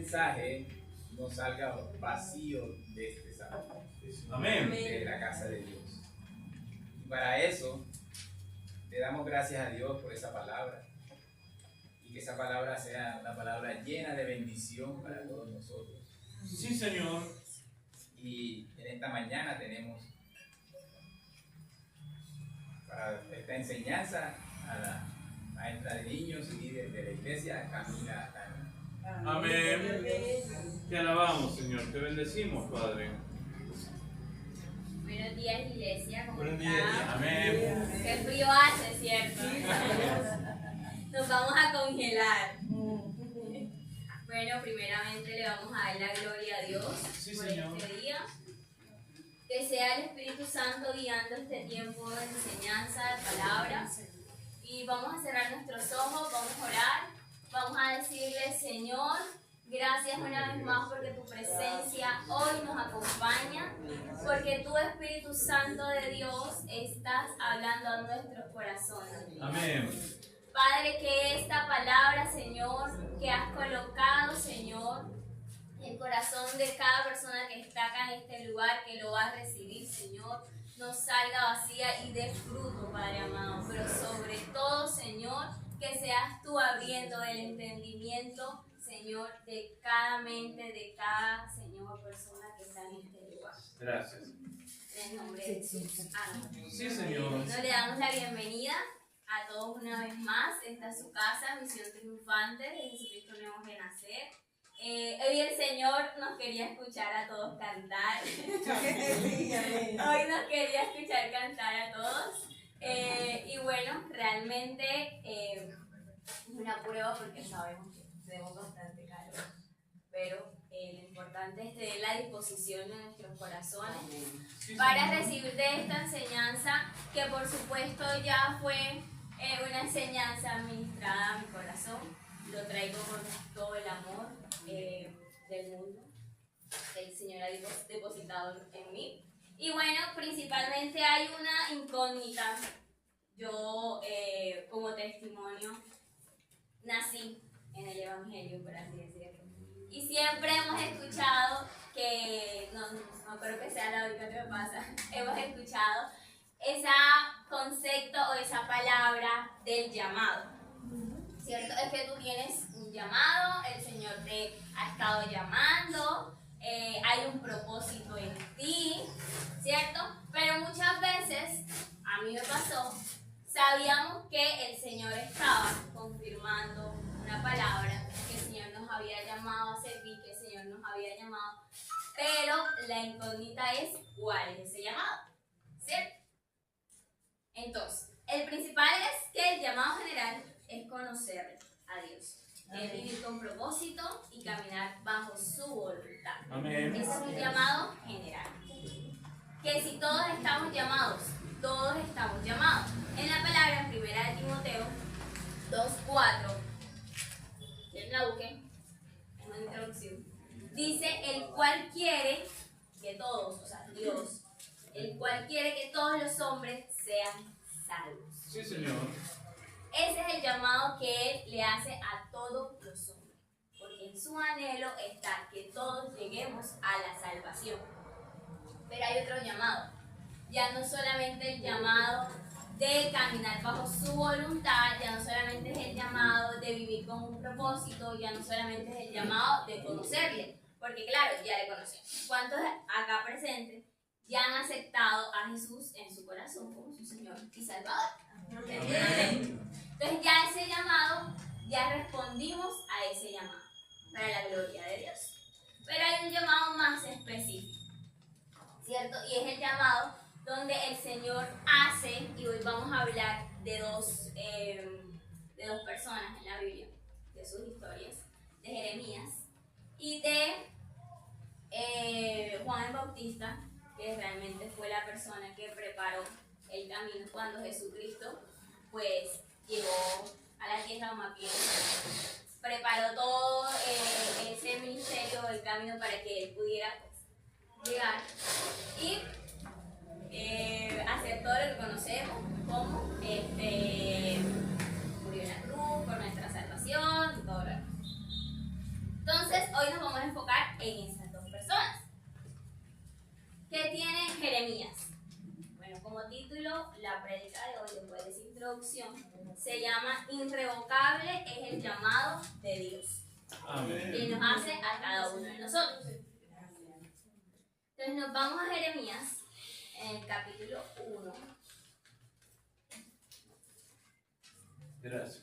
mensaje no salga vacío de este salón, Amén. de la casa de Dios. Y para eso le damos gracias a Dios por esa palabra, y que esa palabra sea una palabra llena de bendición para todos nosotros. Sí, Señor. Y en esta mañana tenemos para esta enseñanza a la maestra de niños y líder de la iglesia, Camila Tana. Amén. Te alabamos, Señor. Te bendecimos, Padre. Buenos días, iglesia. ¿Cómo Buenos están? días. Amén. Qué frío hace, ¿cierto? Nos vamos a congelar. Bueno, primeramente le vamos a dar la gloria a Dios Sí, por Señor. este día. Que sea el Espíritu Santo guiando este tiempo de enseñanza, de palabra. Y vamos a cerrar nuestros ojos, vamos a orar, vamos a decirle, Señor, gracias una vez más porque tu presencia hoy nos acompaña, porque tu Espíritu Santo de Dios estás hablando a nuestros corazones. Amén. Padre, que esta palabra, Señor, que has colocado, Señor, en el corazón de cada persona que está acá en este lugar, que lo va a recibir, Señor, no salga vacía y dé fruto, Padre amado. Pero sobre todo, Señor, que seas tú abriendo el entendimiento, Señor, de cada mente, de cada, Señor, persona que está en este lugar. Gracias. En el nombre de Jesús. Amén. Sí, Señor. Nos le damos la bienvenida a todos una vez más. Esta es su casa, Misión Triunfante de Jesucristo Nuevo Renacer. Hoy el Señor nos quería escuchar a todos cantar. Hoy nos quería escuchar cantar a todos. Y bueno, realmente es una prueba porque sabemos que tenemos bastante calor. Pero lo importante es tener la disposición de nuestros corazones para recibir de esta enseñanza, que por supuesto ya fue una enseñanza administrada a mi corazón. Lo traigo con todo el amor del mundo que el Señor ha depositado en mí. Y bueno, principalmente hay una incógnita. Yo, como testimonio, nací en el Evangelio, por así decirlo. Y siempre hemos escuchado que, no creo que sea la única que me pasa, hemos escuchado ese concepto o esa palabra del llamado. ¿Cierto? Es que tú tienes un llamado, el Señor te ha estado llamando, hay un propósito en ti, ¿cierto? Pero muchas veces, a mí me pasó, sabíamos que el Señor estaba confirmando una palabra, que el Señor nos había llamado a servir, que el Señor nos había llamado, pero la incógnita es cuál es ese llamado, ¿cierto? Entonces, el principal es que el llamado general es conocer a Dios, es vivir con propósito y caminar bajo su voluntad. Amén. Ese es un llamado general. Que si todos estamos llamados, todos estamos llamados. En la palabra en 1 de Timoteo 2:4, ¿quieren la busquen? Es una introducción. Dice, el cual quiere que todos, o sea, Dios, el cual quiere que todos los hombres sean salvos. Sí, Señor. Ese es el llamado que Él le hace a todos los hombres, porque en su anhelo está que todos lleguemos a la salvación. Pero hay otro llamado, ya no solamente el llamado de caminar bajo su voluntad, ya no solamente es el llamado de vivir con un propósito, ya no solamente es el llamado de conocerle, porque claro, ya le conocemos. ¿Cuántos acá presentes ya han aceptado a Jesús en su corazón como su Señor y Salvador? Amén. Entonces ya ese llamado, ya respondimos a ese llamado, para la gloria de Dios. Pero hay un llamado más específico, ¿cierto? Y es el llamado donde el Señor hace, y hoy vamos a hablar de dos personas en la Biblia, de sus historias, de Jeremías y de Juan el Bautista, que realmente fue la persona que preparó el camino cuando Jesucristo pues llegó a la tierra de Mapiel, preparó todo ese ministerio, el camino para que él pudiera pues, llegar y hacer todo lo que conocemos como murió en la cruz por nuestra salvación y todo lo demás. Entonces, hoy nos vamos a enfocar en esas dos personas. ¿Qué tiene Jeremías? Bueno, como título, la prédica de hoy, después de esa introducción, se llama Irrevocable es el llamado de Dios. Amén. Que nos hace a cada uno de nosotros. Entonces nos vamos a Jeremías, en el capítulo 1. Gracias.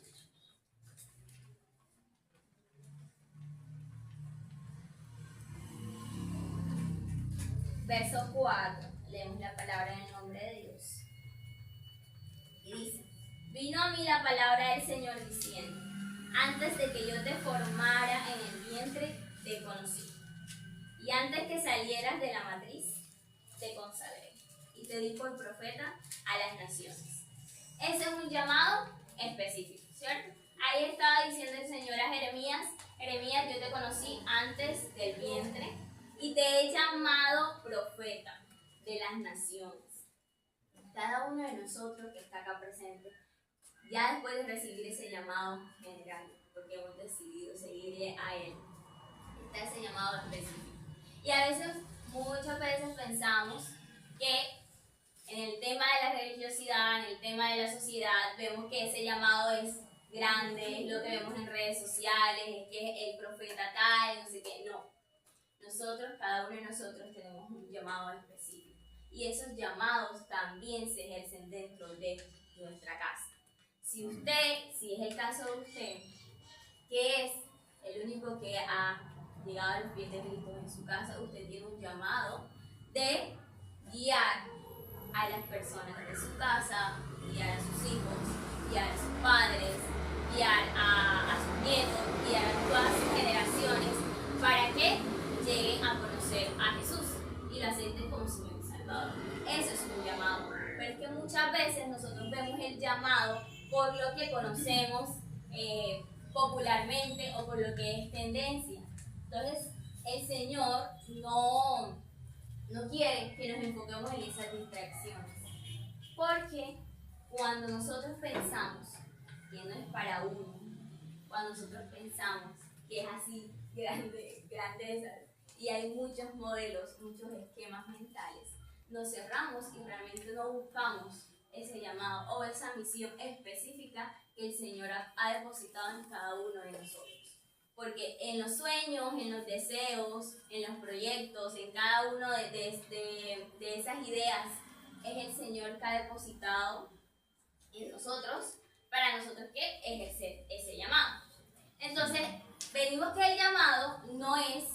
Verso 4, leemos la palabra en el nombre de Dios. Y dice, vino a mí la palabra del Señor diciendo, antes de que yo te formara en el vientre, te conocí. Y antes que salieras de la matriz, te consagré. Y te di por profeta a las naciones. Ese es un llamado específico, ¿cierto? Ahí estaba diciendo el Señor a Jeremías, Jeremías, yo te conocí antes del vientre y te he llamado profeta de las naciones. Cada uno de nosotros que está acá presente, ya después de recibir ese llamado general, porque hemos decidido seguirle a Él, está ese llamado específico. Y a veces, muchas veces pensamos que en el tema de la religiosidad, en el tema de la sociedad, vemos que ese llamado es grande, es lo que vemos en redes sociales, es que es el profeta tal, no sé qué, no. Nosotros, cada uno de nosotros tenemos un llamado específico y esos llamados también se ejercen dentro de nuestra casa. Si es el caso de usted, que es el único que ha llegado a los pies de Cristo en su casa, usted tiene un llamado de guiar a las personas de su casa, guiar a sus hijos, guiar a sus padres, guiar a sus nietos, guiar a todas sus generaciones para que lleguen a conocer a Jesús y lo acepten como Señor y Salvador. Eso es un llamado. Pero es que muchas veces nosotros vemos el llamado por lo que conocemos popularmente o por lo que es tendencia. Entonces, el Señor no quiere que nos enfoquemos en esas distracciones. Porque cuando nosotros pensamos que no es para uno, cuando nosotros pensamos que es así, grandeza, y hay muchos modelos, muchos esquemas mentales, nos cerramos y realmente no buscamos ese llamado o esa misión específica que el Señor ha depositado en cada uno de nosotros. Porque en los sueños, en los deseos, en los proyectos, en cada uno de esas ideas, es el Señor que ha depositado en nosotros para nosotros que ejercer ese llamado. Entonces, venimos que el llamado no es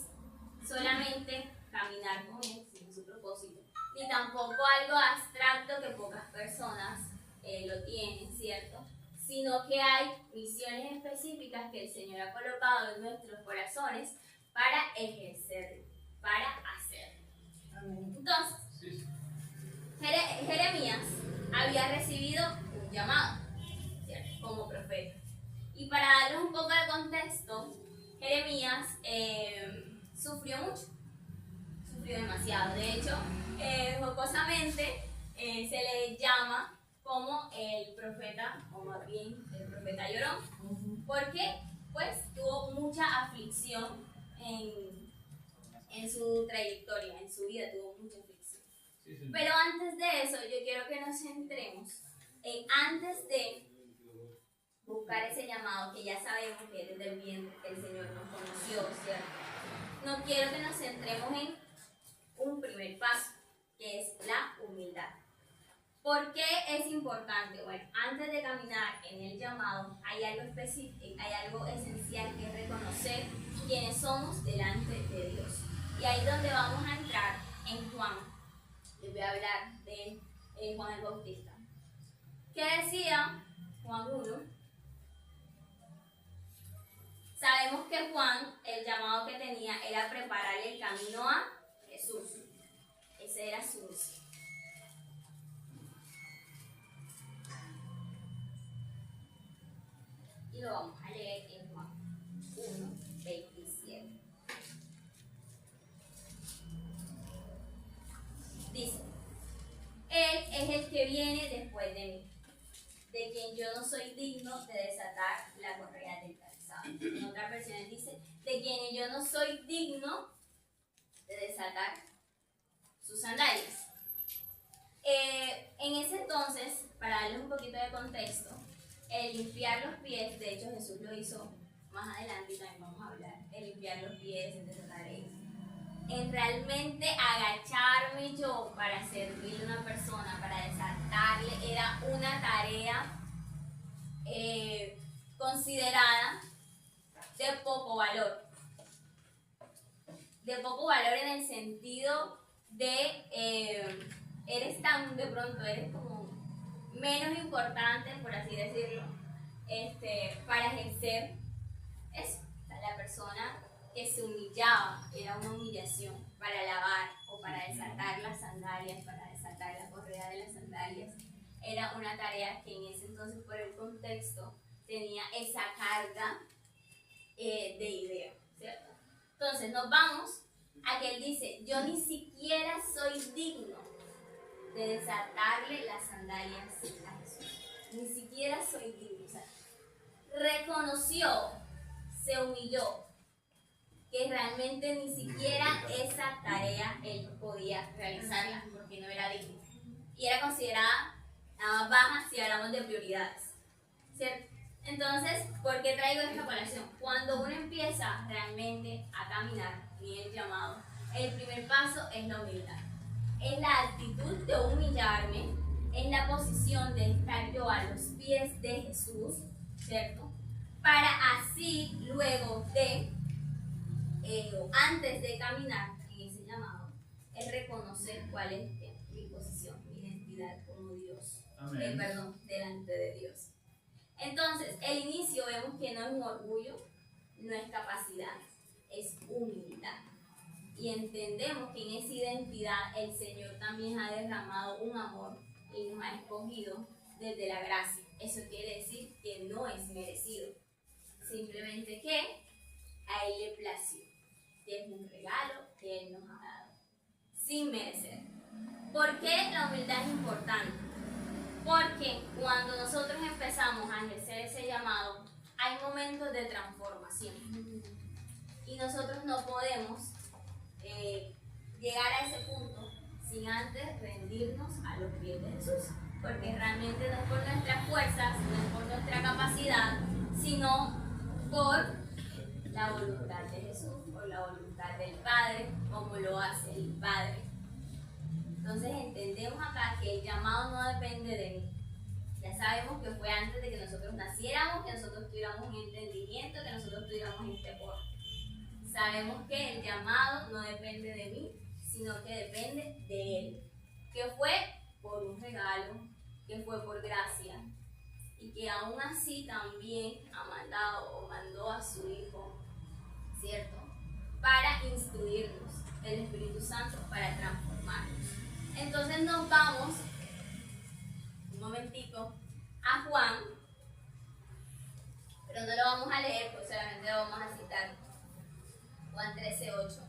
solamente caminar con Él, sin su propósito, ni tampoco algo abstracto que pocas personas lo tienen, ¿cierto? Sino que hay misiones específicas que el Señor ha colocado en nuestros corazones para ejercer, para hacer. Entonces, Jeremías había recibido un llamado, ¿cierto?, como profeta. Y para darles un poco de contexto, Jeremías sufrió mucho, sufrió demasiado. De hecho, jocosamente se le llama como el profeta, o más bien el profeta llorón, porque pues tuvo mucha aflicción en su trayectoria, en su vida tuvo mucha aflicción. Pero antes de eso, yo quiero que nos centremos en antes de buscar ese llamado que ya sabemos que desde el vientre que el Señor nos conoció, ¿cierto? No quiero que nos centremos en un primer paso, que es la humildad. ¿Por qué es importante? Bueno, antes de caminar en el llamado, hay algo específico, hay algo esencial que es reconocer quiénes somos delante de Dios. Y ahí es donde vamos a entrar en Juan. Les voy a hablar de Juan el Bautista. ¿Qué decía Juan 1? Sabemos que Juan, el llamado que tenía era prepararle el camino a Jesús. Ese era su misión. Y lo vamos a leer en Juan 1, 27. Dice, Él es el que viene después de mí, de quien yo no soy digno de desatar la correa del calzado. En otras versiones dice, de de quienes yo no soy digno de desatar sus sandalias. En ese entonces, para darles un poquito de contexto, el limpiar los pies, de hecho Jesús lo hizo más adelante y también vamos a hablar, el limpiar los pies, el desatar eso. En realmente agacharme yo para servirle a una persona, para desatarle, era una tarea considerada de poco valor. De poco valor en el sentido de eres tan, de pronto eres como menos importante, por así decirlo, para ejercer eso. O sea, la persona que se humillaba era una humillación para lavar o para desatar las sandalias, para desatar la correa de las sandalias. Era una tarea que en ese entonces, por el contexto, tenía esa carga de idea, ¿cierto? Entonces nos vamos a que él dice, yo ni siquiera soy digno de desatarle las sandalias a Jesús. Ni siquiera soy digno. O sea, reconoció, se humilló, que realmente ni siquiera esa tarea él podía realizarla porque no era digno. Y era considerada la más baja si hablamos de prioridades, ¿cierto? Entonces, ¿por qué traigo esta colación? Cuando uno empieza realmente a caminar en el llamado, el primer paso es la humildad. Es la actitud de humillarme, en la posición de estar yo a los pies de Jesús, ¿cierto? Para así, luego de, o antes de caminar en ese llamado, es reconocer cuál es mi posición, mi identidad como Dios, delante de Dios. Entonces, el inicio vemos que no es un orgullo, no es capacidad, es humildad. Y entendemos que en esa identidad el Señor también ha derramado un amor y nos ha escogido desde la gracia. Eso quiere decir que no es merecido, simplemente que a Él le plació, que es un regalo que Él nos ha dado, sin merecer. ¿Por qué la humildad es importante? Porque cuando nosotros empezamos a ejercer ese llamado, hay momentos de transformación. Y nosotros no podemos llegar a ese punto sin antes rendirnos a los pies de Jesús. Porque realmente no es por nuestras fuerzas, no es por nuestra capacidad, sino por la voluntad de Jesús, por la voluntad del Padre, como lo hace el Padre. Entonces entendemos acá que el llamado no depende de mí. Ya sabemos que fue antes de que nosotros naciéramos, que nosotros tuviéramos un entendimiento, que nosotros tuviéramos este poder. Sabemos que el llamado no depende de mí, sino que depende de Él. Que fue por un regalo, que fue por gracia, y que aún así también ha mandado o mandó a su Hijo, ¿cierto? Para instruirnos, el Espíritu Santo para transformarnos. Entonces nos vamos un momentico a Juan, pero no lo vamos a leer, pues solamente lo vamos a citar. Juan 13:8.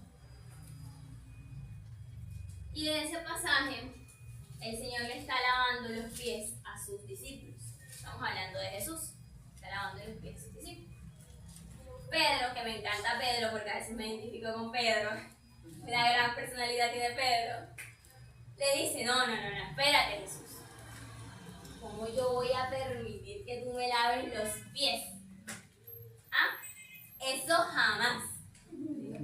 Y en ese pasaje el Señor le está lavando los pies a sus discípulos. Estamos hablando de Jesús, está lavando los pies a sus discípulos. Pedro, que me encanta Pedro porque a veces me identifico con Pedro, una gran personalidad tiene Pedro, le dice, no, espérate Jesús. ¿Cómo yo voy a permitir que tú me laves los pies? ¿Ah? Eso jamás.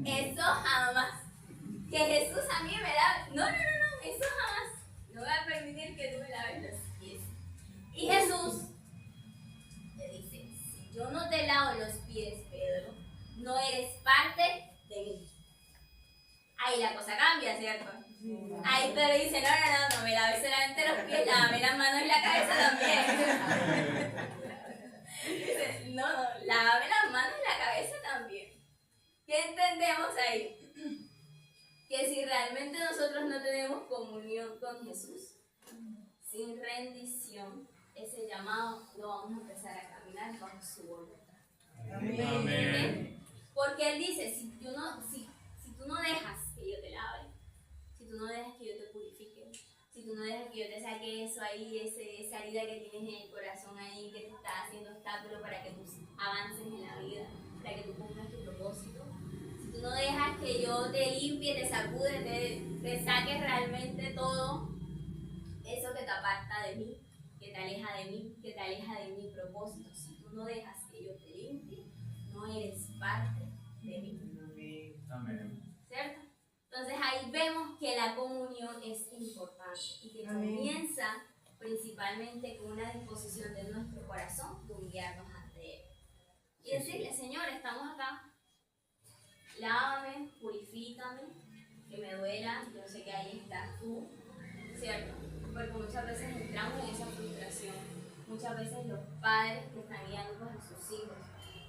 Eso jamás. Que Jesús a mí me lave. No, eso jamás. No voy a permitir que tú me laves los pies. Y Jesús le dice, si yo no te lavo los pies, Pedro, no eres parte de mí. Ahí la cosa cambia, ¿cierto? Ahí Pedro dice, no me laves solamente los pies, lávame las manos y la cabeza también. Dice, no, lávame las manos y la cabeza también. ¿Qué entendemos ahí? Que si realmente nosotros no tenemos comunión con Jesús, sin rendición, ese llamado lo vamos a empezar a caminar bajo su voluntad. Amén. Porque Él dice, si tú no dejas que yo te lave, si tú no dejas que yo te purifique, si tú no dejas que yo te saque eso ahí, esa herida que tienes en el corazón ahí, que te está haciendo obstáculo para que tú avances en la vida, para que tú cumplas tu propósito, si tú no dejas que yo te limpie, te sacude, te saque realmente todo eso que te aparta de mí, que te aleja de mí, que te aleja de mi propósito, si tú no dejas que yo te limpie, no eres parte de mí. Amén. ¿Cierto? Entonces ahí vemos que la comunión es importante y que comienza principalmente con una disposición de nuestro corazón de humillarnos ante Él. Y decirle, Señor, estamos acá, lávame, purifícame, que me duela, yo sé que ahí estás tú, ¿cierto? Porque muchas veces entramos en esa frustración, muchas veces los padres que están guiando a sus hijos,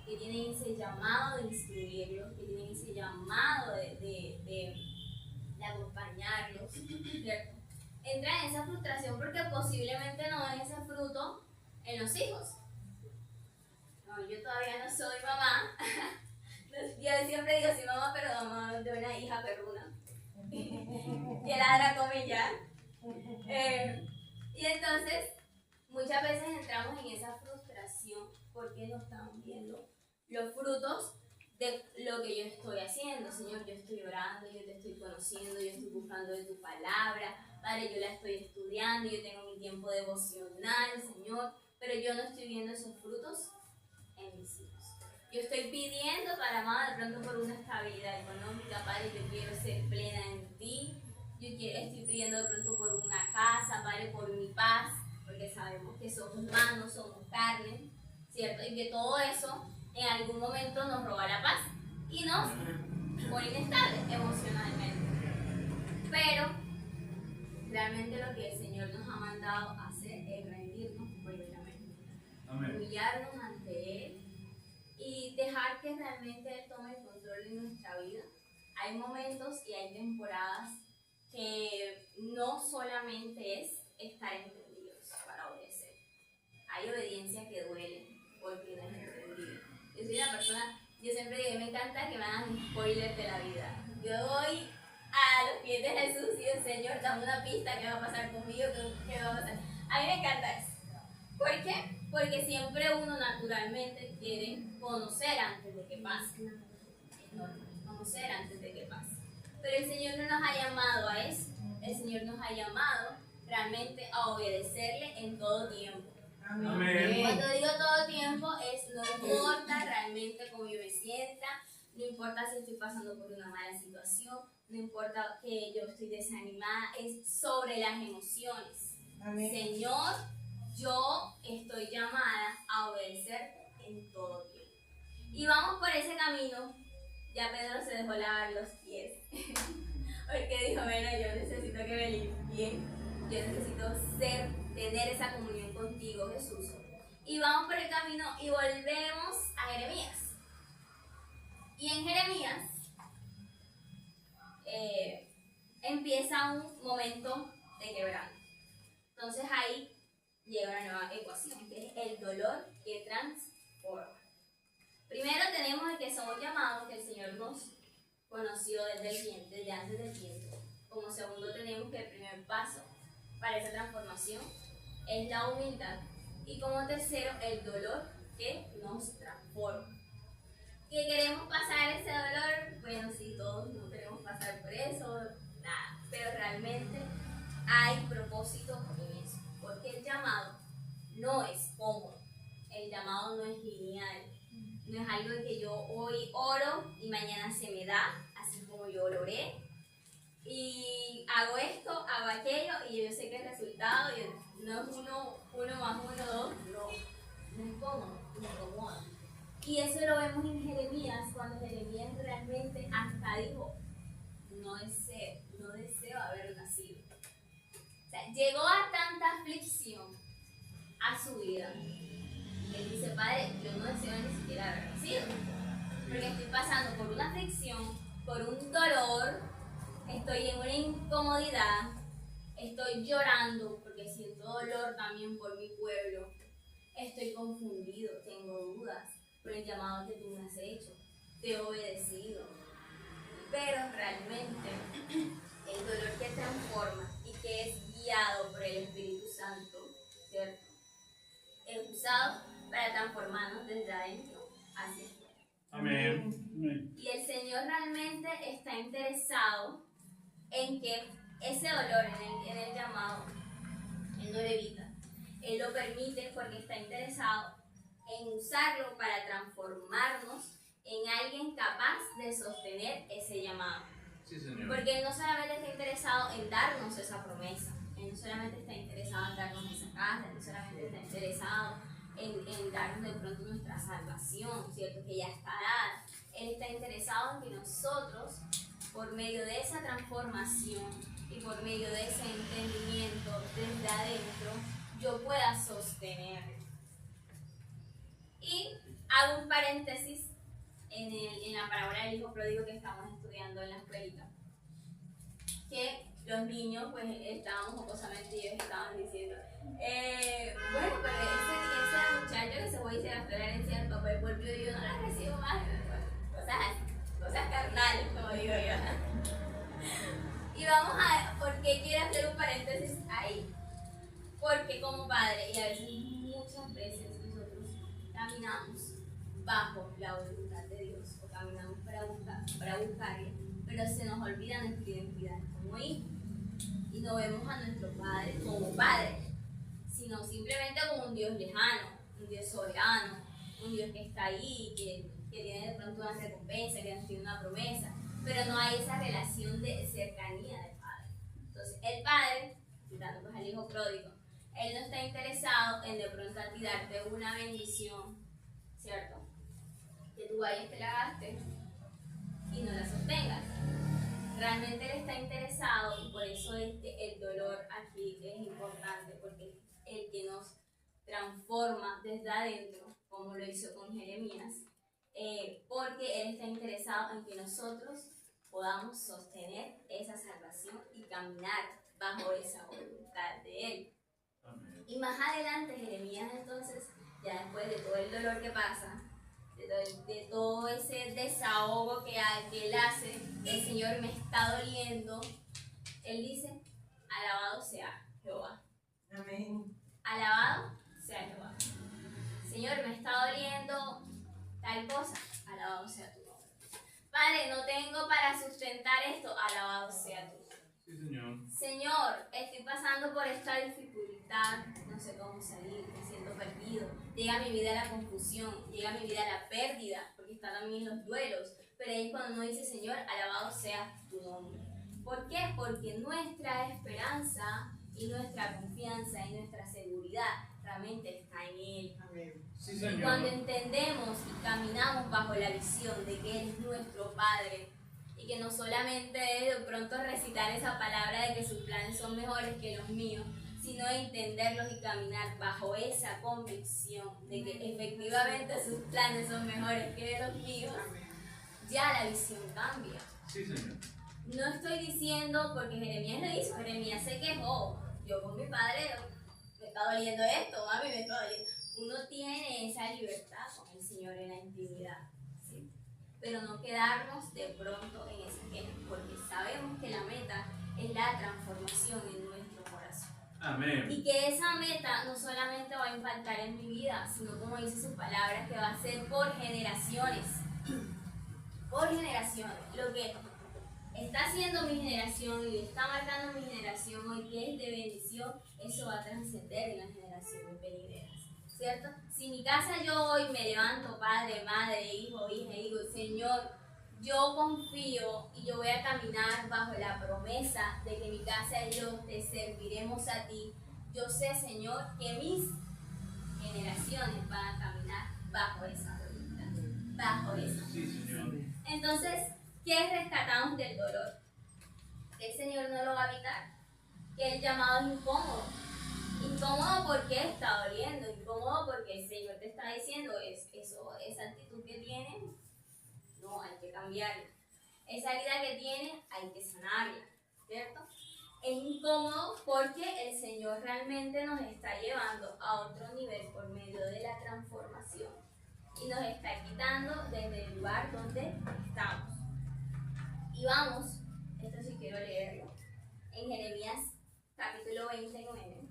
que tienen ese llamado de instruirlos, que tienen ese llamado de acompañarlos, ¿cierto? Entran en esa frustración porque posiblemente no ven ese fruto en los hijos. No, yo todavía no soy mamá. Yo siempre digo soy mamá, pero mamá de una hija perruna. Que ladra come ya. Y entonces, muchas veces entramos en esa frustración porque no estamos viendo los frutos de lo que yo estoy haciendo. Señor, yo estoy orando, yo te estoy conociendo, yo estoy buscando de tu palabra. Padre, yo la estoy estudiando, yo tengo mi tiempo devocional, Señor, pero yo no estoy viendo esos frutos en mis hijos. Yo estoy pidiendo para mamá de pronto por una estabilidad económica, Padre, yo quiero ser plena en ti. Estoy pidiendo de pronto por una casa, Padre, por mi paz, porque sabemos que somos humanos, somos carne, ¿cierto? Y que todo eso en algún momento nos roba la paz y nos pone inestables emocionalmente. Pero realmente lo que el Señor nos ha mandado a hacer es rendirnos completamente, humillarnos ante Él y dejar que realmente Él tome el control de nuestra vida. Hay momentos y hay temporadas que no solamente es estar entendidos para obedecer. Hay obediencia que duele porque no es entendido. Yo soy una persona, yo siempre digo, me encanta que me hagan spoilers de la vida. Yo voy a los pies de Jesús y digo, Señor, dame una pista, ¿qué va a pasar conmigo? ¿Qué va a pasar? A mí me encanta eso. ¿Por qué? Porque siempre uno naturalmente quiere conocer antes de que pase. Es normal, conocer antes de que pase. Pero el Señor no nos ha llamado a eso. El Señor nos ha llamado realmente a obedecerle en todo tiempo. Amén. Cuando digo todo tiempo es no importa realmente cómo yo me sienta, no importa si estoy pasando por una mala situación, no importa que yo estoy desanimada, es sobre las emociones. Amén. Señor, yo estoy llamada a obedecerte en todo tiempo. Y vamos por ese camino. Ya Pedro se dejó lavar los pies. Porque dijo, bueno, yo necesito que me limpien. Yo necesito tener esa comunión contigo, Jesús. Y vamos por el camino y volvemos a Jeremías. Y en Jeremías empieza un momento de quebranto. Entonces ahí llega una nueva ecuación, que es el dolor que transforma. Primero tenemos el que somos llamados, que el Señor nos conoció desde antes del tiempo. Como segundo tenemos que el primer paso para esa transformación es la humildad. Y como tercero, el dolor que nos transforma. ¿Que queremos pasar ese dolor? Bueno, sí, todos no queremos pasar por eso, nada. Pero realmente hay propósito en eso. Porque el llamado no es cómodo. El llamado no es lineal. No es algo que yo hoy oro y mañana se me da, así como yo lo oré. Y hago esto, hago aquello y yo sé que el resultado no es uno más uno, dos, no es cómodo, me incomoda. Y eso lo vemos en Jeremías, cuando Jeremías realmente hasta dijo, no deseo haber nacido. O sea, llegó a tanta aflicción a su vida. Él dice, Padre, yo no deseo ni siquiera haber nacido, porque estoy pasando por una aflicción, por un dolor, estoy en una incomodidad, estoy llorando porque siento dolor también por mi pueblo, estoy confundido, tengo dudas por el llamado que tú me has hecho, te he obedecido, pero realmente el dolor que transforma y que es guiado por el Espíritu Santo, ¿cierto? Es usado para transformarnos desde adentro hacia afuera. Amén. Y el Señor realmente está interesado en que ese dolor en el llamado, Él no lo evita. Él lo permite porque está interesado en usarlo para transformarnos en alguien capaz de sostener ese llamado. Sí, Señor. Porque Él no solamente está interesado en darnos esa promesa, Él no solamente está interesado en darnos esa casa, Él no solamente está interesado en darnos de pronto nuestra salvación, ¿cierto? Que ya está dada. Él está interesado en que nosotros, por medio de esa transformación y por medio de ese entendimiento desde adentro, yo pueda sostener. Y hago un paréntesis en la parábola del hijo pródigo que estamos estudiando en la escuelita, que los niños pues estábamos jocosamente y ellos estaban diciendo bueno, pero ese muchacho que se fue y se gastó la herencia del papá y volvió y yo no la recibo más, cosas carnales, como digo yo. Y vamos a, ¿por qué quiero hacer un paréntesis ahí? Porque como padre, y a veces, muchas veces nosotros caminamos bajo la voluntad de Dios, o caminamos para buscarle, pero se nos olvida nuestra identidad como hijo. Y no vemos a nuestro Padre como Padre, sino simplemente como un Dios lejano, un Dios soberano, un Dios que está ahí, que tiene de pronto una recompensa, que nos tiene una promesa, pero no hay esa relación de cercanía del Padre. Entonces, el Padre, citando pues al hijo pródigo, Él no está interesado en de pronto a ti darte una bendición, ¿cierto? Que tú vayas, te la gastes y no la sostengas. Realmente Él está interesado y por eso el dolor aquí es importante, porque el que nos transforma desde adentro, como lo hizo con Jeremías, porque Él está interesado en que nosotros podamos sostener esa salvación y caminar bajo esa voluntad de Él. Amén. Y más adelante Jeremías entonces, ya después de todo el dolor que pasa, de todo ese desahogo que él hace, el Señor me está doliendo, Él dice, alabado sea Jehová. Amén. Alabado sea Jehová. Señor, me está doliendo tal cosa, alabado sea tu nombre. Padre, no tengo para sustentar esto, alabado sea tu nombre. Sí, Señor. Señor, estoy pasando por esta dificultad, no sé cómo salir, me siento perdido. Llega a mi vida la confusión, llega a mi vida la pérdida, porque están también los duelos. Pero ahí es cuando uno dice, Señor, alabado sea tu nombre. ¿Por qué? Porque nuestra esperanza y nuestra confianza y nuestra seguridad realmente está en Él. Amén. Sí, Y Señor. cuando entendemos y caminamos bajo la visión de que Él es nuestro Padre, y que no solamente es de pronto recitar esa palabra de que sus planes son mejores que los míos, sino entenderlos y caminar bajo esa convicción de que efectivamente sus planes son mejores que los míos, ya la visión cambia. Sí, Señor. No estoy diciendo, porque Jeremías lo hizo, Jeremías se quejó, yo con mi padre me está doliendo esto, mami me está doliendo. Uno tiene esa libertad con el Señor en la intimidad, ¿sí? Pero no quedarnos de pronto en esa queja, porque sabemos que la meta es la transformación en nuestro corazón. Amén. Y que esa meta no solamente va a impactar en mi vida, sino como dice sus palabras, que va a ser por generaciones. Por generaciones. Lo que está haciendo mi generación y está marcando mi generación hoy, que es de bendición, eso va a trascender en las generaciones venideras. ¿Cierto? Si en mi casa yo hoy me levanto, padre, madre, hijo, hija, y digo, Señor, yo confío y yo voy a caminar bajo la promesa de que mi casa y yo te serviremos a ti. Yo sé, Señor, que mis generaciones van a caminar bajo esa voluntad, bajo esa. Sí, Señor. Entonces, ¿qué rescatamos del dolor? Que el Señor no lo va a evitar, que el llamado es incómodo. Incómodo porque está doliendo, incómodo porque el Señor te está diciendo esa actitud que tienes, no, hay que cambiarla. Esa herida que tienes, hay que sanarla, ¿cierto? Es incómodo porque el Señor realmente nos está llevando a otro nivel por medio de la transformación y nos está quitando desde el lugar donde estamos. Y vamos, esto sí quiero leerlo, en Jeremías capítulo 29.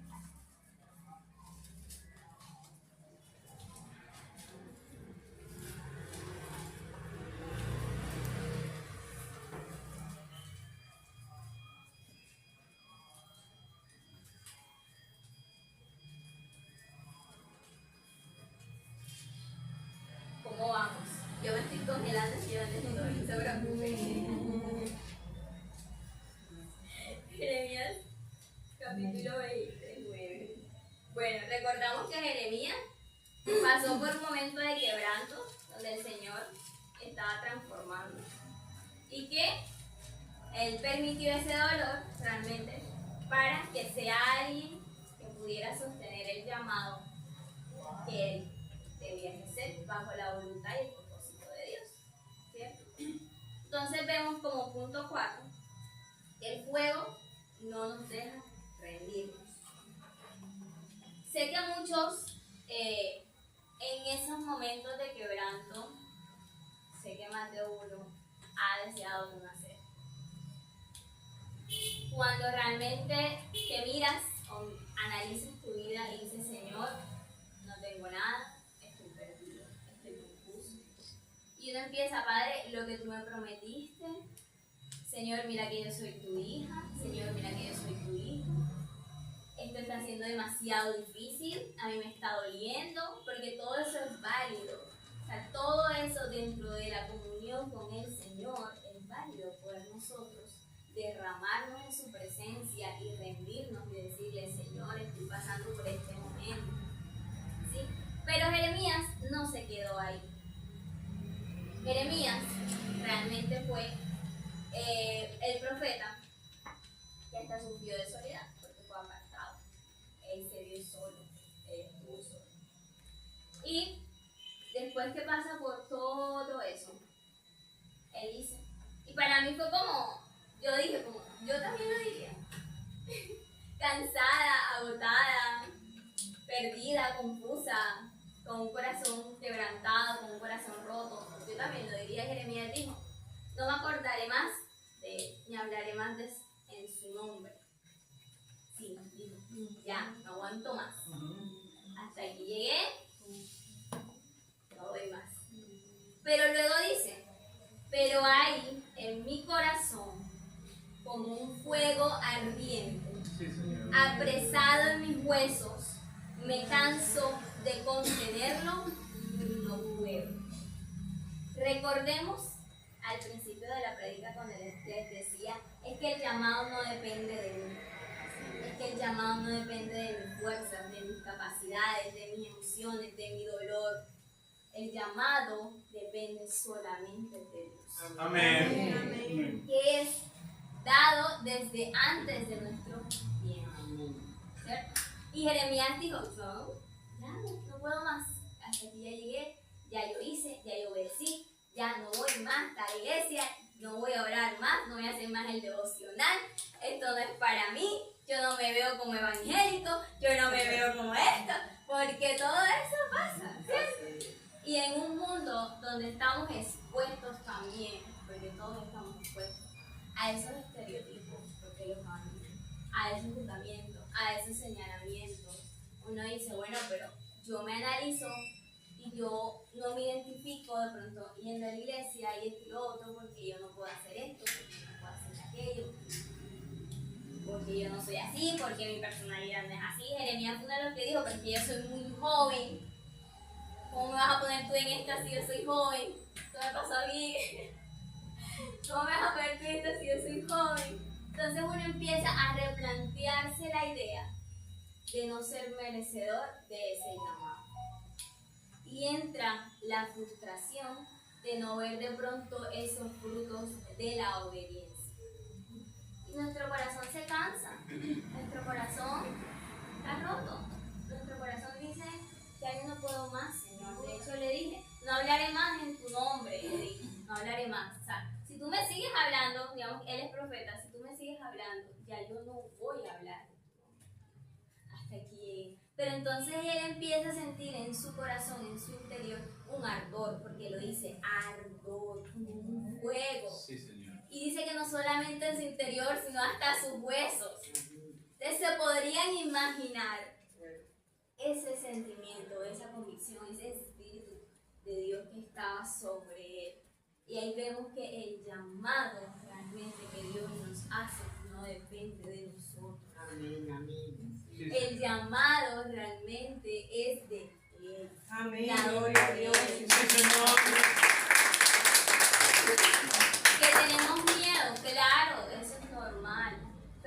congelando, yo no estoy, no se preocupen. Jeremías, capítulo 29. Bueno, recordamos que Jeremías pasó por un momento de quebranto donde el Señor estaba transformando y que Él permitió ese dolor realmente para que sea alguien que pudiera sostener el llamado que Él debía ejercer bajo la voluntad y el propósito de Dios, ¿cierto? Entonces vemos como punto 4 que el fuego no nos deja rendirnos. Sé que muchos en esos momentos de quebranto, sé que más de uno ha deseado no nacer. Cuando realmente te miras o analizas tu vida y dices, Señor, no tengo nada, estoy perdido, estoy confuso. Y uno empieza, Padre, lo que tú me prometiste, Señor, mira que yo soy tu hija, Señor, mira que yo soy tu hijo. Esto está siendo demasiado difícil, a mí me está doliendo, porque todo eso es válido. O sea, todo eso dentro de la comunión con el Señor es válido, poder nosotros derramarnos en su presencia y rendirnos y decirle, Señor, estoy pasando por este momento. ¿Sí? Pero Jeremías no se quedó ahí. Jeremías realmente fue el profeta que hasta sufrió de soledad, porque fue apartado. Él se vio solo, él estuvo solo. Y después que pasa por todo eso, él dice, y para mí fue como, yo dije, como, yo también lo diría, cansada, agotada, perdida, confusa, con un corazón quebrantado, con un corazón roto, yo también lo diría. Jeremías dijo, no me acordaré más de él, ni hablaré más en su nombre. Sí, dijo, ya, no aguanto más. Hasta aquí llegué, no doy más. Pero luego dice, pero hay en mi corazón como un fuego ardiente, apresado en mis huesos, me canso de contenerlo y no puedo. Recordemos al principio de la prédica cuando les decía, es que el llamado no depende de mí. Es que el llamado no depende de mis fuerzas, de mis capacidades, de mis emociones, de mi dolor. El llamado depende solamente de Dios. Amén. Amén. Que es dado desde antes de nuestro tiempo. ¿Cierto? Y Jeremías dijo, yo ya no puedo más. Hasta aquí ya llegué, ya yo hice, ya yo obedecí, ya no voy más a la iglesia, no voy a orar más, no voy a hacer más el devocional, esto no es para mí, yo no me veo como evangélico, yo no me veo como esto, porque todo eso pasa, ¿cierto? Y en un mundo donde estamos expuestos también, porque todos estamos expuestos a esos estereotipos, porque los aman, a esos juzgamientos, a esos señalamientos, uno dice, bueno, pero yo me analizo y yo no me identifico de pronto yendo a la iglesia y esto y lo otro porque yo no puedo hacer esto, porque yo no puedo hacer aquello, porque yo no soy así, porque mi personalidad no es así. Jeremías fue uno de los que dijo, porque yo soy muy joven. ¿Cómo me vas a poner tú en esta si yo soy joven? Eso me pasó a mí. ¿Cómo me vas a poner tú en esta si yo soy joven? Entonces uno empieza a replantearse la idea de no ser merecedor de ese llamado. Y entra la frustración de no ver de pronto esos frutos de la obediencia. Y nuestro corazón se cansa, nuestro corazón está roto, nuestro corazón dice, ya yo no puedo más, Señor. De hecho le dije, no hablaré más en tu nombre, le dije, no hablaré más. O sea, si tú me sigues hablando, digamos, él es profeta, si tú me sigues hablando, ya yo no voy a hablar en tu nombre. Hasta aquí llegué. Pero entonces él empieza a sentir en su corazón, en su interior, un ardor, porque lo dice, ardor, un fuego. Sí, Señor. Y dice que no solamente en su interior, sino hasta sus huesos. Ustedes se podrían imaginar ese sentimiento, esa convicción, ese espíritu de Dios que estaba sobre él. Y ahí vemos que el llamado realmente que Dios nos hace no depende de nosotros. Amén, amén. El llamado realmente es de Él. Amén. La gloria a Dios. Sí, Señor.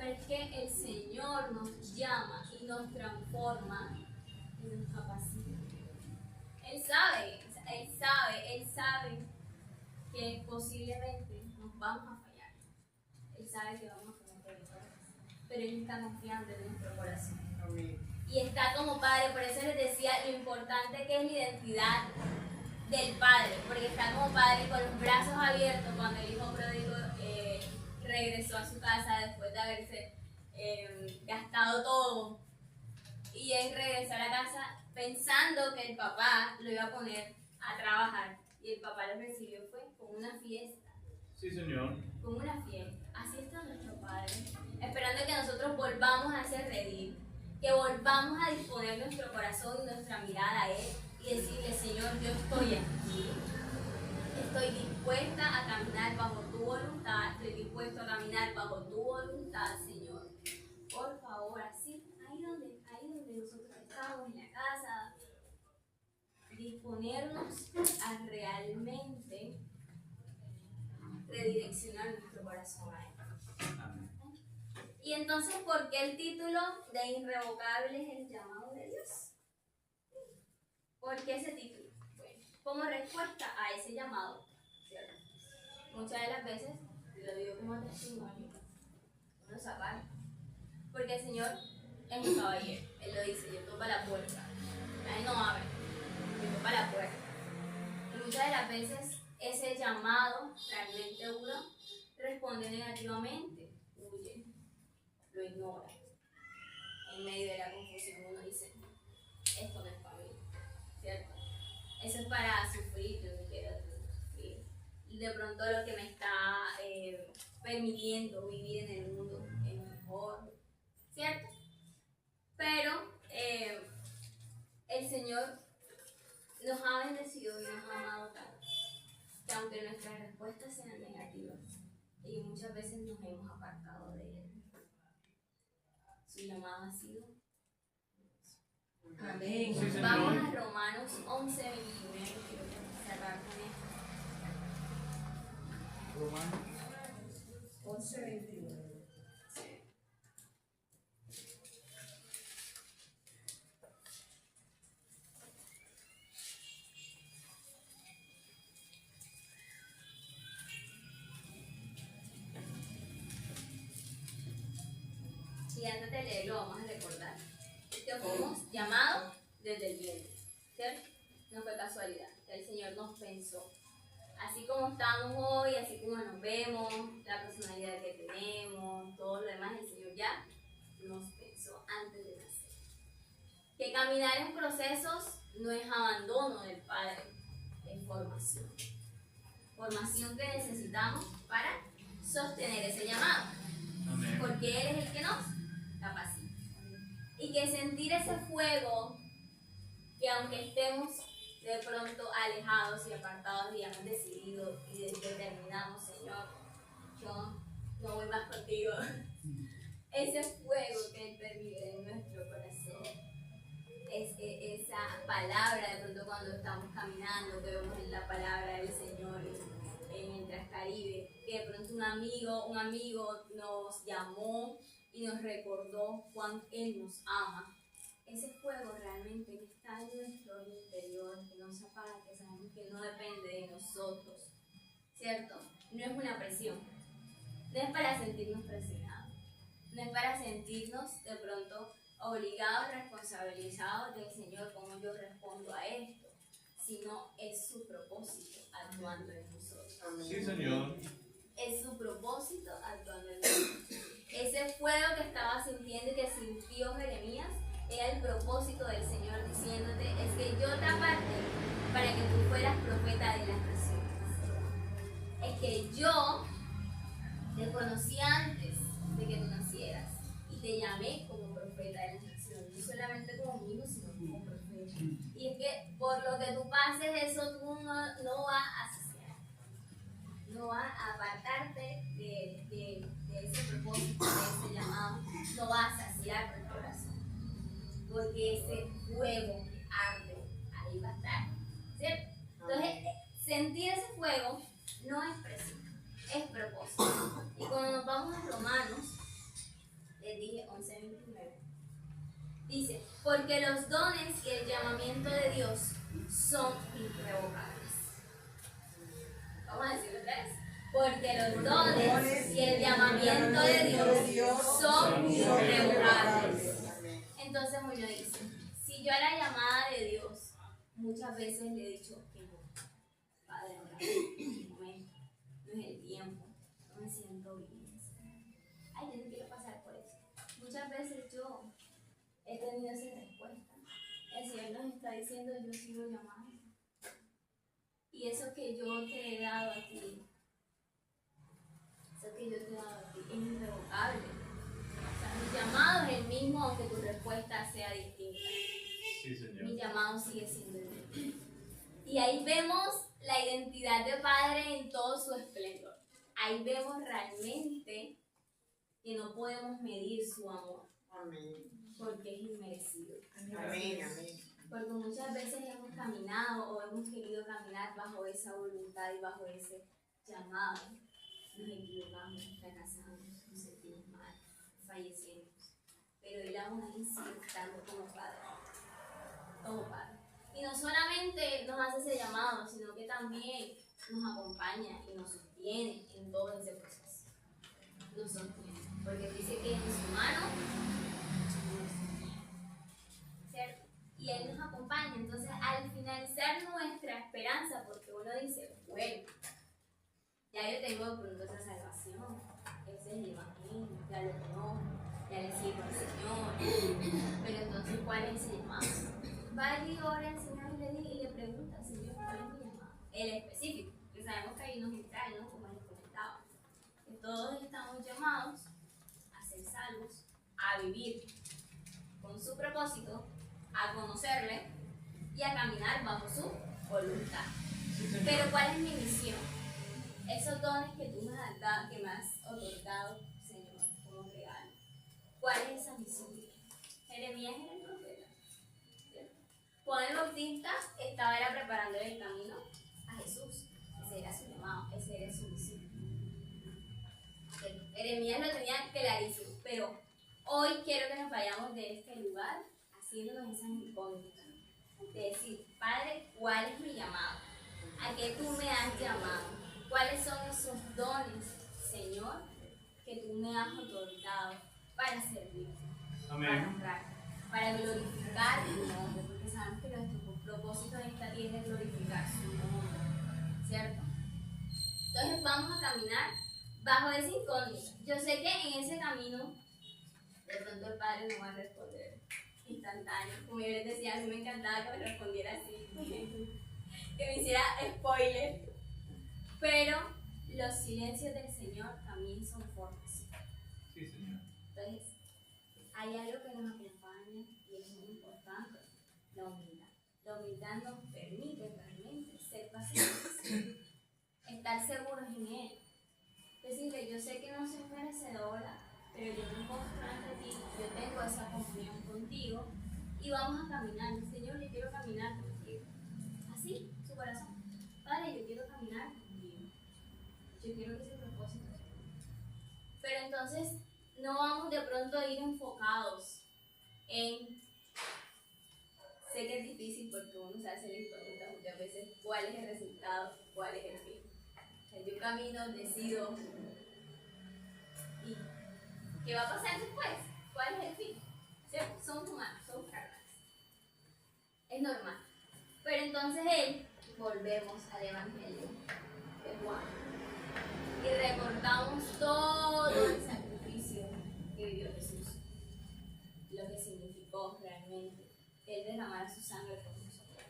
Pero es que el Señor nos llama y nos transforma y nos capacita. Él sabe que posiblemente nos vamos a fallar. Él sabe que vamos a cometer errores, pero Él está confiando en nuestro corazón. Amén. Y está como Padre, por eso les decía lo importante que es la identidad del Padre, porque está como Padre con los brazos abiertos cuando el hijo pródigo regresó a su casa después de haberse gastado todo. Y él regresó a la casa pensando que el papá lo iba a poner a trabajar. Y el papá lo recibió fue con una fiesta. Sí, Señor. Con una fiesta. Así está nuestro Padre, esperando que nosotros volvamos a ser redil, que volvamos a disponer nuestro corazón y nuestra mirada a Él y decirle: Señor, yo estoy aquí, estoy dispuesta a caminar bajo tu voluntad, estoy dispuesto a caminar bajo tu voluntad, Señor. Por favor, así, ahí donde nosotros estamos en la casa, disponernos a realmente redireccionar nuestro corazón a Él. Amén. Y entonces, ¿por qué el título de Irrevocable es el llamado de Dios? ¿Por qué ese título? Bueno, como respuesta a ese llamado, ¿cierto? Muchas de las veces, y lo digo como testimonio, uno se aparta. Porque el Señor es un caballero, Él lo dice: yo toco la puerta. Él no abre, yo toco la puerta. Y muchas de las veces ese llamado realmente uno responde negativamente, huye, lo ignora. En medio de la confusión uno dice: esto no es para mí, ¿cierto? Eso es para sufrir, yo no quiero sufrir. Y de pronto lo que me está permitiendo vivir en el mundo es mejor, ¿cierto? Pero el Señor nos ha bendecido y nos ha amado tanto, que aunque nuestras respuestas sean negativas y muchas veces nos hemos apartado de Él, su llamado ha sido. Amén. Sí, Señor. Vamos a Romanos 11, 29, quiero cerrar con esto. Romanos 11, 29. Y antes de leerlo, vamos a recordar que fuimos llamados desde el vientre, ¿cierto? No fue casualidad, que el Señor nos pensó. Así como estamos hoy, así como nos vemos, la personalidad que tenemos, todo lo demás, el Señor ya nos pensó antes de nacer. Que caminar en procesos no es abandono del Padre, es formación. Formación que necesitamos para sostener ese llamado. Amén. Porque Él es el que nos capacita. Y que sentir ese fuego, que aunque estemos de pronto alejados y apartados y hemos decidido y determinamos: Señor, yo no voy más contigo. Ese fuego que Él permite en nuestro corazón, esa palabra, de pronto cuando estamos caminando, que vemos en la palabra del Señor en el Transcaribe, que de pronto un amigo nos llamó y nos recordó cuán Él nos ama. Ese fuego realmente que está en nuestro interior, que no se apaga, que sabemos que no depende de nosotros, ¿cierto? No es una presión, no es para sentirnos presionados, no es para sentirnos de pronto obligados, responsabilizados del Señor, cómo yo respondo a esto, sino es su propósito actuando en nosotros. Sí, Señor. Es su propósito actuando en nosotros. Ese fuego que estaba sintiendo y que sintió Jeremías era el propósito del Señor diciéndote: es que yo te aparté para que tú fueras profeta de las naciones. Es que yo te conocí antes de que tú nacieras y te llamé como profeta de las naciones, no solamente como mi hijo, sino como profeta. Y es que por lo que tú pases eso, tú no vas a saciar, no vas a apartarte de ese propósito, de ese llamado, no vas a saciar tu corazón, porque ese fuego que arde ahí va a estar, ¿cierto? Entonces, sentir ese fuego no es presión, es propósito. Y cuando nos vamos a Romanos, les dije, 11:29. Dice, porque los dones y el llamamiento de Dios son irrevocables. Vamos a decirlo otra vez. Porque los dones y el llamamiento de Dios son irrevocables. Entonces uno dice, si yo a la llamada de Dios muchas veces le he dicho que no, Padre, no es el tiempo, no me siento bien. Ay, yo no quiero pasar por eso. Muchas veces yo he tenido esa respuesta. El Señor nos está diciendo, yo sigo llamando. Y eso que yo te he dado a ti, es irrevocable. O sea, mi llamado es el mismo aunque tu respuesta sea distinta. Sí, Señor. Mi llamado sigue siendo el mismo. Y ahí vemos la identidad de Padre en todo su esplendor. Ahí vemos realmente que no podemos medir su amor. Amén. Porque es inmerecido. Amén, amén. Porque muchas veces hemos caminado o hemos querido caminar bajo esa voluntad y bajo ese llamado. Nos equivocamos, fracasamos, nos sentimos mal, fallecemos. Pero Él aún así sigue estando como Padre. Como Padre. Y no solamente nos hace ese llamado, sino que también nos acompaña y nos sostiene en todo ese proceso. Nos sostiene. Porque dice que en su mano nos sostiene. ¿Cierto? Y Él nos acompaña. Entonces, al finalizar nuestra esperanza, porque uno dice, bueno, ya yo tengo de pronto esa salvación, ese es el evangelio, ya lo conozco, ya le sirvo al Señor. Pero entonces, ¿cuál es ese llamado? Va y ora al Señor y le pregunta, Señor, ¿cuál es mi llamado? El específico, que sabemos que hay unos generales, ¿no? Como les comentaba. Que todos estamos llamados a ser salvos, a vivir con su propósito, a conocerle y a caminar bajo su voluntad. Pero ¿cuál es mi misión? Esos dones que tú me has dado, que me has otorgado, Señor, como regalo. ¿Cuál es esa misión? Jeremías era el profeta. ¿Cierto? Juan el Bautista estaba era preparando el camino a Jesús. Ese era su llamado, esa era su misión. Jeremías lo tenía clarísimo, pero hoy quiero que nos vayamos de este lugar haciéndonos esa incógnita. De decir, Padre, ¿cuál es mi llamado? ¿A qué tú me has llamado? ¿Cuáles son esos dones, Señor, que tú me has otorgado para servir? Amén. Para honrar, para glorificar tu nombre, porque sabemos que nuestro propósito en esta tierra es glorificar su nombre, ¿cierto? Entonces vamos a caminar bajo esa incógnita. Yo sé que en ese camino, de pronto el Padre no va a responder instantáneo. Como yo les decía, a mí me encantaba que me respondiera así, que me hiciera spoiler. Pero los silencios del Señor también son formas. Sí, Señor. Entonces, hay algo que nos acompaña y es muy importante, la humildad. La humildad nos permite realmente ser pacientes, estar seguros en Él. Decirle, yo sé que no soy merecedora, pero yo me postro ante ti, yo tengo esa comunión contigo y vamos a caminar. Señor, yo quiero caminar contigo. Así, su corazón. Padre, yo quiero caminar contigo. Yo quiero que ese propósito se cumpla. Pero entonces, no vamos de pronto a ir enfocados en. Sé que es difícil porque uno se hace la incógnita muchas veces cuál es el resultado, cuál es el fin. O sea, yo camino, decido. ¿Y qué va a pasar después? ¿Cuál es el fin? ¿Cierto? Son humanos, son cargas. Es normal. Pero entonces volvemos al Evangelio de Juan y recordamos todo el sacrificio que vivió Jesús, lo que significó realmente Él derramara su sangre por nosotros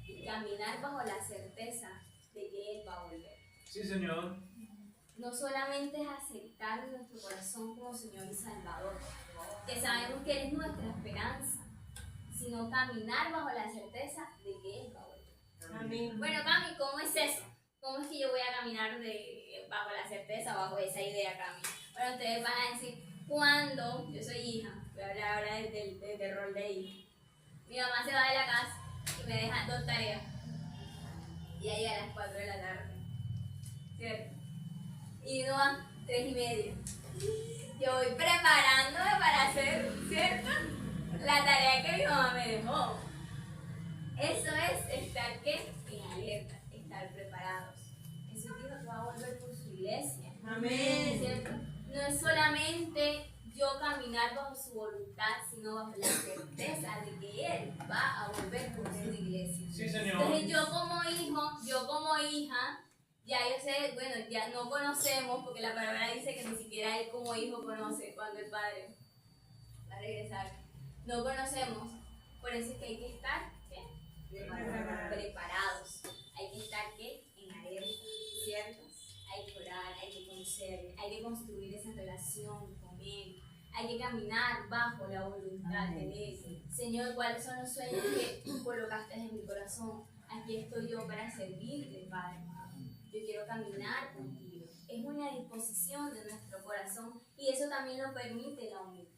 y caminar bajo la certeza de que Él va a volver. Sí, Señor. No solamente es aceptar en nuestro corazón como Señor y Salvador, que sabemos que Él es nuestra esperanza, sino caminar bajo la certeza de que Él va a volver. Amén. Bueno, Cami, ¿cómo es eso? ¿Cómo es que yo voy a caminar bajo la certeza, bajo esa idea, Cami? Bueno, ustedes van a decir, ¿cuándo? Yo soy hija, voy a hablar ahora del rol de hija. Mi mamá se va de la casa y me deja 2 tareas. Y ahí a las 4 de la tarde, ¿cierto? Y uno va 3:30. que voy preparándome para hacer, ¿cierto? La tarea que mi mamá me dejó. Eso es estar, ¿qué? En alerta, estar preparados. Jesús dijo que va a volver por su iglesia. Amén. ¿Cierto? No es solamente yo caminar bajo su voluntad, sino bajo la certeza de que Él va a volver por su iglesia. Sí, Señor. Entonces yo como hijo, yo como hija, ya yo sé, bueno, ya no conocemos, porque la palabra dice que ni siquiera Él como hijo conoce cuando el Padre va a regresar. No conocemos, por eso es que hay que estar, ¿qué? Preparados. Hay que estar, ¿qué? En alerta, ¿cierto? Hay que orar, hay que conocer, hay que construir esa relación con Él. Hay que caminar bajo la voluntad de Él. Señor, ¿cuáles son los sueños que tú colocaste en mi corazón? Aquí estoy yo para servirte, Padre. Yo quiero caminar contigo. Es una disposición de nuestro corazón y eso también lo permite la humildad.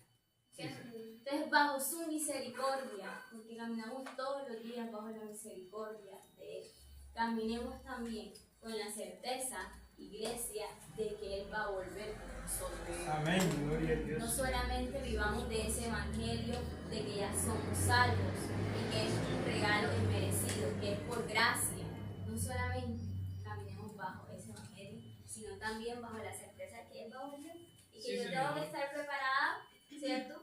Entonces, bajo su misericordia, porque caminamos todos los días bajo la misericordia de Él, caminemos también con la certeza, iglesia, de que Él va a volver por nosotros. Amén, gloria a No Dios. solamente vivamos de ese evangelio de que ya somos salvos y que es un regalo inmerecido, que es por gracia. No solamente caminemos bajo ese evangelio, sino también bajo la certeza de que Él va a volver y que Sí, yo Señor. tengo que estar preparada, ¿cierto?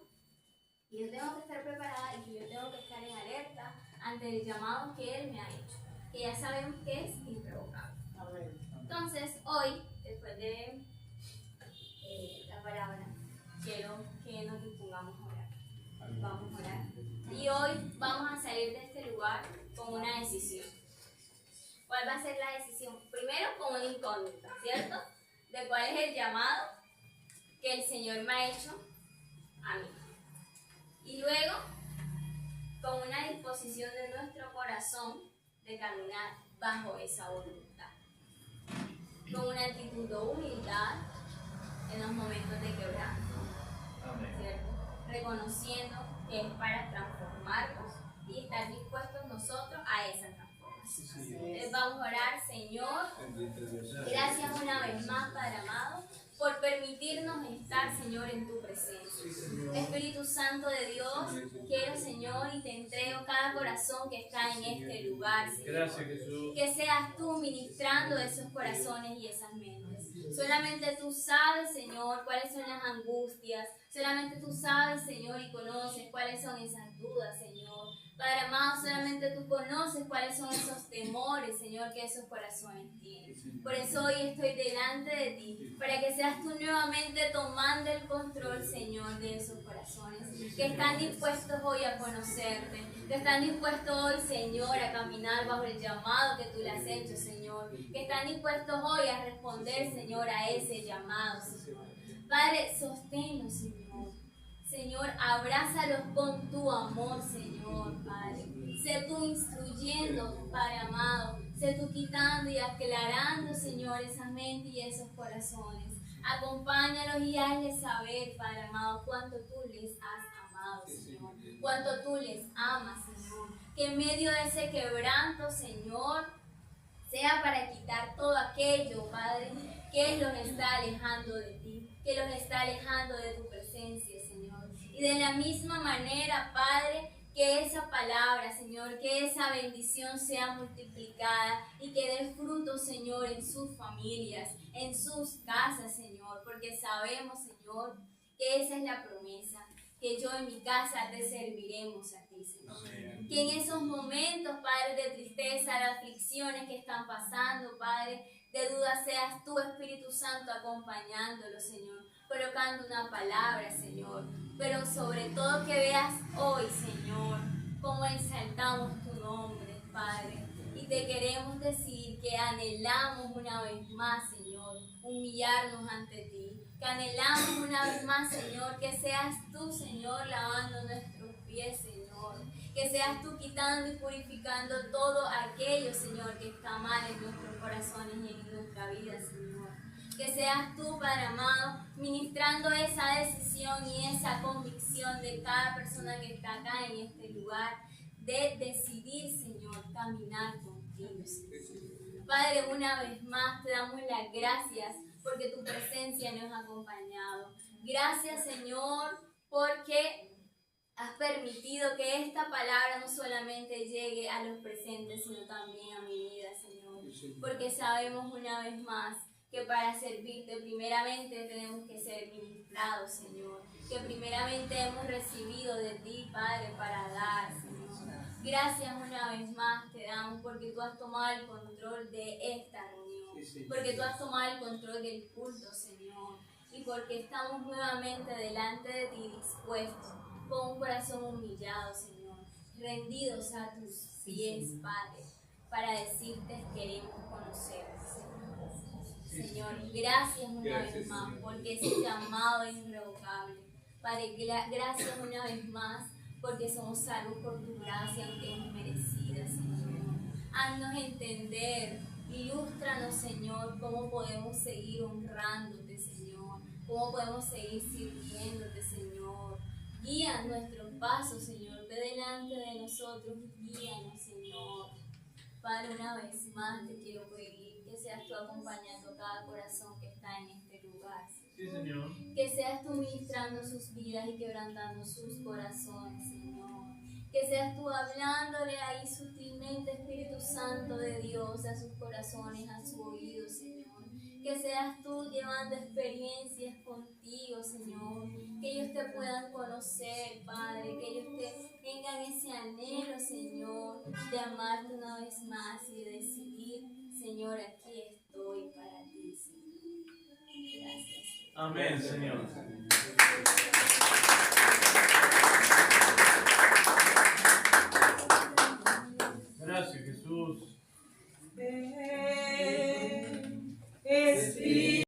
Y yo tengo que estar preparada y que yo tengo que estar en alerta ante el llamado que Él me ha hecho, que ya sabemos que es irrevocable. Amén. Entonces, hoy, después de la palabra, quiero que nos dispongamos a orar. Vamos a orar. Y hoy vamos a salir de este lugar con una decisión. ¿Cuál va a ser la decisión? Primero, con una incógnita, ¿cierto? De cuál es el llamado que el Señor me ha hecho a mí. Y luego, con una disposición de nuestro corazón de caminar bajo esa voluntad. Con una actitud de humildad en los momentos de quebranto, Amén. ¿cierto? Reconociendo que es para transformarnos y estar dispuestos nosotros a esa transformación. Entonces vamos a orar, Señor, gracias una vez más, Padre amado, por permitirnos estar, Señor, en tu presencia. Espíritu Santo de Dios, quiero, Señor, y te entrego cada corazón que está en este lugar, Señor. Gracias, Jesús. Que seas tú ministrando esos corazones y esas mentes. Solamente tú sabes, Señor, cuáles son las angustias. Solamente tú sabes, Señor, y conoces cuáles son esas dudas, Señor. Padre amado, solamente tú conoces cuáles son esos temores, Señor, que esos corazones tienen. Por eso hoy estoy delante de ti, para que seas tú nuevamente tomando el control, Señor, de esos corazones, que están dispuestos hoy a conocerte, que están dispuestos hoy, Señor, a caminar bajo el llamado que tú le has hecho, Señor, que están dispuestos hoy a responder, Señor, a ese llamado, Señor. Padre, sosténlos, Señor. Señor, abrázalos con tu amor, Señor, Padre. Sé tú instruyendo, Padre amado. Sé tú quitando y aclarando, Señor, esa mente y esos corazones. Acompáñalos y hazles saber, Padre amado, cuánto tú les has amado, Señor. Cuánto tú les amas, Señor. Que en medio de ese quebranto, Señor, sea para quitar todo aquello, Padre, que los está alejando de ti, que los está alejando de tu presencia, Señor. Y de la misma manera, Padre, que esa palabra, Señor, que esa bendición sea multiplicada y que dé fruto, Señor, en sus familias, en sus casas, Señor, porque sabemos, Señor, que esa es la promesa, que yo en mi casa te serviremos a ti, Señor. Amén. Que en esos momentos, Padre, de tristeza, de aflicciones que están pasando, Padre, de duda, seas tú, Espíritu Santo, acompañándolo, Señor, colocando una palabra, Señor, pero sobre todo que veas hoy, Señor, cómo exaltamos tu nombre, Padre, y te queremos decir que anhelamos una vez más, Señor, humillarnos ante ti, que anhelamos una vez más, Señor, que seas tú, Señor, lavando nuestros pies, Señor, que seas tú quitando y purificando todo aquello, Señor, que está mal en nuestros corazones y en nuestra vida, Señor. Que seas tú, Padre amado, ministrando esa decisión y esa convicción de cada persona que está acá en este lugar, de decidir, Señor, caminar contigo, Señor. Padre, una vez más te damos las gracias porque tu presencia nos ha acompañado. Gracias, Señor, porque has permitido que esta palabra no solamente llegue a los presentes, sino también a mi vida, Señor. Porque sabemos una vez más que para servirte primeramente tenemos que ser ministrados, Señor. Que primeramente hemos recibido de ti, Padre, para dar, Señor. Gracias una vez más te damos porque tú has tomado el control de esta reunión. Porque tú has tomado el control del culto, Señor. Y porque estamos nuevamente delante de ti dispuestos, con un corazón humillado, Señor. Rendidos a tus pies, Padre, para decirte queremos conocerte, Señor. Señor, gracias una vez más porque ese llamado es irrevocable. Padre, gracias una vez más porque somos salvos por tu gracia, aunque es merecida, Señor. Haznos entender, ilústranos, Señor, cómo podemos seguir honrándote, Señor. Cómo podemos seguir sirviéndote, Señor. Guía nuestros pasos, Señor. Ve delante de nosotros y guíanos, Señor. Padre, una vez más te quiero pedir que seas tú acompañando cada corazón que está en este lugar, Señor. Sí, Señor. Que seas tú ministrando sus vidas y quebrantando sus corazones, Señor. Que seas tú hablándole ahí sutilmente, Espíritu Santo de Dios, a sus corazones, a su oído, Señor. Que seas tú llevando experiencias contigo, Señor. Que ellos te puedan conocer, Padre. Que ellos tengan ese anhelo, Señor, de amarte una vez más y de decidir, Señor, aquí estoy para ti, Señor. Gracias. Amén, Señor. Gracias, Jesús.